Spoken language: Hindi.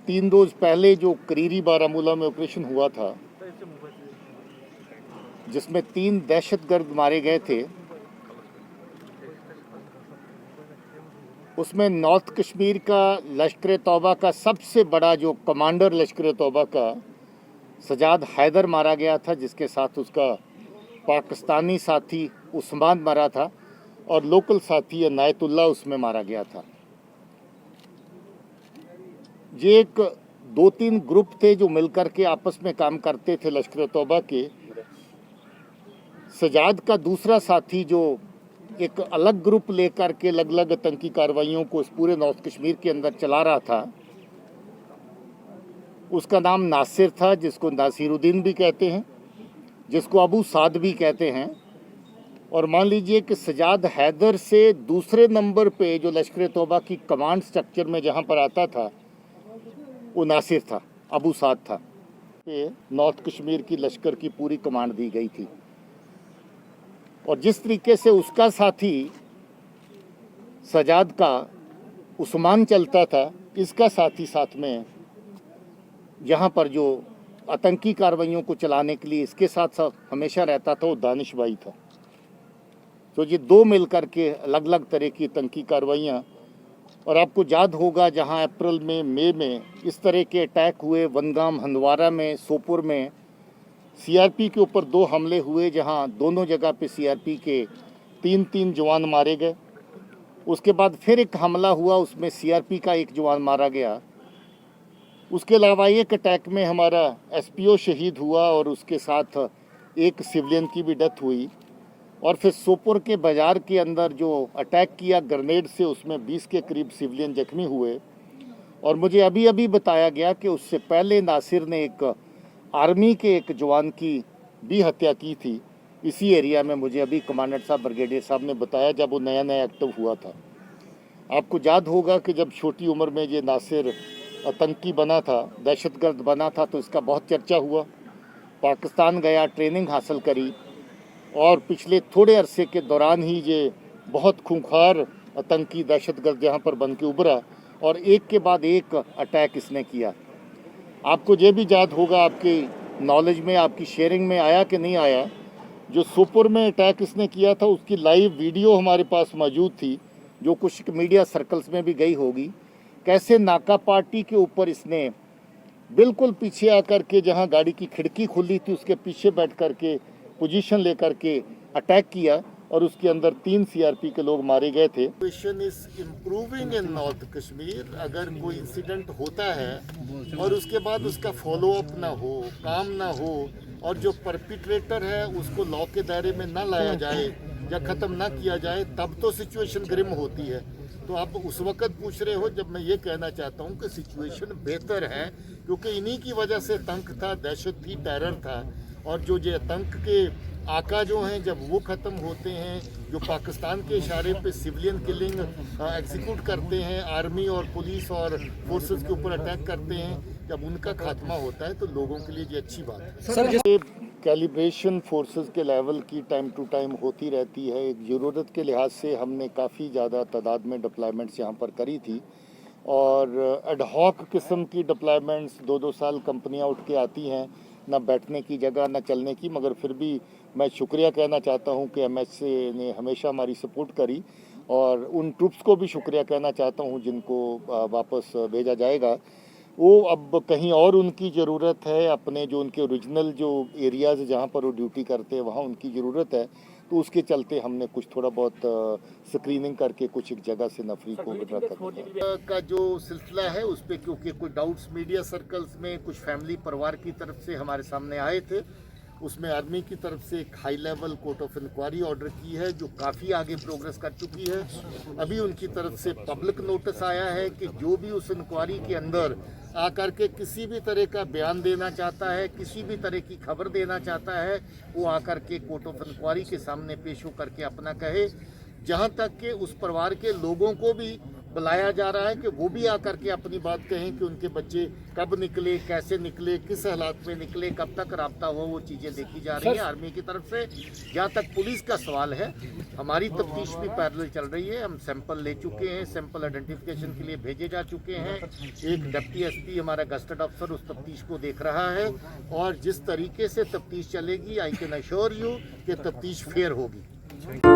3 रोज पहले जो करीरी बारामूला में ऑपरेशन हुआ था, जिसमें 3 दहशतगर्द मारे गए थे, उसमें नॉर्थ कश्मीर का लश्कर तौबा का सबसे बड़ा जो कमांडर लश्कर तौबा का सजाद हैदर मारा गया था, जिसके साथ उसका पाकिस्तानी साथी उस्मान मरा था और लोकल साथी अनायतुल्लाह उसमें मारा गया था। ये एक 2-3 ग्रुप थे जो मिलकर के आपस में काम करते थे लश्कर तौबा के। सजाद का दूसरा साथी जो एक अलग ग्रुप लेकर के अलग अलग आतंकी कार्रवाइयों को इस पूरे नॉर्थ कश्मीर के अंदर चला रहा था, उसका नाम नासिर था, जिसको नासिरुद्दीन भी कहते हैं, जिसको अबू साद भी कहते हैं। और मान लीजिए कि सजाद हैदर से दूसरे नंबर पे जो लश्कर तौबा की कमांड स्ट्रक्चर में जहां पर आता था वो नासिर था, अबू साद था। नॉर्थ कश्मीर की लश्कर की पूरी कमांड दी गई थी और जिस तरीके से उसका साथी सजाद का उस्मान चलता था, इसका साथी साथ में यहाँ पर जो आतंकी कार्रवाइयों को चलाने के लिए इसके साथ साथ हमेशा रहता था वो दानिश भाई था। तो ये 2 मिलकर के अलग अलग तरह की आतंकी कार्रवाइयाँ। और आपको याद होगा जहाँ अप्रैल में मई में इस तरह के अटैक हुए, वनगाम, हंदवारा में, सोपुर में सीआरपी के ऊपर 2 हमले हुए, जहां दोनों जगह पे सीआरपी के 3 जवान मारे गए। उसके बाद फिर एक हमला हुआ, उसमें सीआरपी का 1 जवान मारा गया। उसके अलावा एक अटैक में हमारा एसपीओ शहीद हुआ और उसके साथ एक सिविलियन की भी डेथ हुई। और फिर सोपुर के बाज़ार के अंदर जो अटैक किया ग्रेनेड से, उसमें 20 के करीब सिविलियन जख्मी हुए। और मुझे अभी अभी बताया गया कि उससे पहले नासिर ने एक आर्मी के एक जवान की भी हत्या की थी इसी एरिया में। मुझे अभी कमांडेंट साहब, ब्रिगेडियर साहब ने बताया जब वो नया नया एक्टिव हुआ था। आपको याद होगा कि जब छोटी उम्र में ये नासिर आतंकी बना था, दहशतगर्द बना था, तो इसका बहुत चर्चा हुआ। पाकिस्तान गया, ट्रेनिंग हासिल करी और पिछले थोड़े अरसे के दौरान ही ये बहुत खूंखार आतंकी दहशतगर्द यहाँ पर बन के उभरा और एक के बाद एक अटैक इसने किया। आपको ये भी याद होगा, आपकी नॉलेज में, आपकी शेयरिंग में आया कि नहीं आया, जो सोपुर में अटैक इसने किया था उसकी लाइव वीडियो हमारे पास मौजूद थी, जो कुछ मीडिया सर्कल्स में भी गई होगी। कैसे नाका पार्टी के ऊपर इसने बिल्कुल पीछे आकर के, जहां गाड़ी की खिड़की खुली थी उसके पीछे बैठ कर के पोजीशन लेकर के अटैक किया और उसके अंदर 3 सीआरपी के लोग मारे गए थे। Situation is improving in north Kashmir. अगर कोई इंसिडेंट होता है और उसके बाद उसका फॉलो अप ना हो, काम ना हो और जो परपिट्रेटर है उसको लॉ के दायरे में ना लाया जाए या ख़त्म ना किया जाए, तब तो सिचुएशन ग्रिम होती है। तो आप उस वक्त पूछ रहे हो जब मैं ये कहना चाहता हूँ कि सिचुएशन बेहतर है, क्योंकि इन्हीं की वजह से आतंक था, दहशत थी, टेरर था। और जो आतंक के आका जो हैं, जब वो ख़त्म होते हैं, जो पाकिस्तान के इशारे पे सिविलियन किलिंग एग्जीक्यूट करते हैं, आर्मी और पुलिस और फोर्सेस के ऊपर अटैक करते हैं, जब उनका खात्मा होता है तो लोगों के लिए ये अच्छी बात है। सर, ये कैलिब्रेशन फोर्सेस के लेवल की टाइम टू टाइम होती रहती है। एक ज़रूरत के लिहाज से हमने काफ़ी ज़्यादा तादाद में डिप्लॉयमेंट्स यहाँ पर करी थी और एडहॉक किस्म की डिप्लॉयमेंट्स 2-2 साल कंपनियाँ उठ के आती हैं, ना बैठने की जगह, ना चलने की। मगर फिर भी मैं शुक्रिया कहना चाहता हूं कि एमएचए ने हमेशा हमारी सपोर्ट करी और उन ट्रूप्स को भी शुक्रिया कहना चाहता हूं जिनको वापस भेजा जाएगा। वो अब कहीं और उनकी ज़रूरत है, अपने जो उनके ओरिजिनल जो एरियाज़ जहां पर वो ड्यूटी करते हैं वहां उनकी ज़रूरत है। तो उसके चलते हमने कुछ थोड़ा बहुत स्क्रीनिंग करके कुछ एक जगह से नफरी को विड्रॉ कर का जो सिलसिला है उस पर, क्योंकि कुछ डाउट्स मीडिया सर्कल्स में कुछ फैमिली परिवार की तरफ से हमारे सामने आए थे, उसमें आर्मी की तरफ से एक high level court of inquiry order की है जो काफ़ी आगे प्रोग्रेस कर चुकी है। अभी उनकी तरफ से पब्लिक नोटिस आया है कि जो भी उस इंक्वायरी के अंदर आकर के किसी भी तरह का बयान देना चाहता है, किसी भी तरह की खबर देना चाहता है, वो आकर के कोर्ट ऑफ इंक्वायरी के सामने पेश होकर के अपना कहे। जहाँ तक कि उस परिवार के लोगों को भी बुलाया जा रहा है कि वो भी आकर के अपनी बात कहें कि उनके बच्चे कब निकले, कैसे निकले, किस हालात में निकले, कब तक राब्ता हुआ, वो चीज़ें देखी जा रही हैं आर्मी की तरफ से। जहाँ तक पुलिस का सवाल है, हमारी तफ्तीश भी पैरेलल चल रही है। हम सैंपल ले चुके हैं, सैंपल आइडेंटिफिकेशन के लिए भेजे जा चुके हैं। एक डिप्टी एसपी हमारा गस्टेड अफसर उस तफ्तीश को देख रहा है, और जिस तरीके से तफ्तीश चलेगी, आई कैन अश्योर यू कि तफ्तीश फेयर होगी।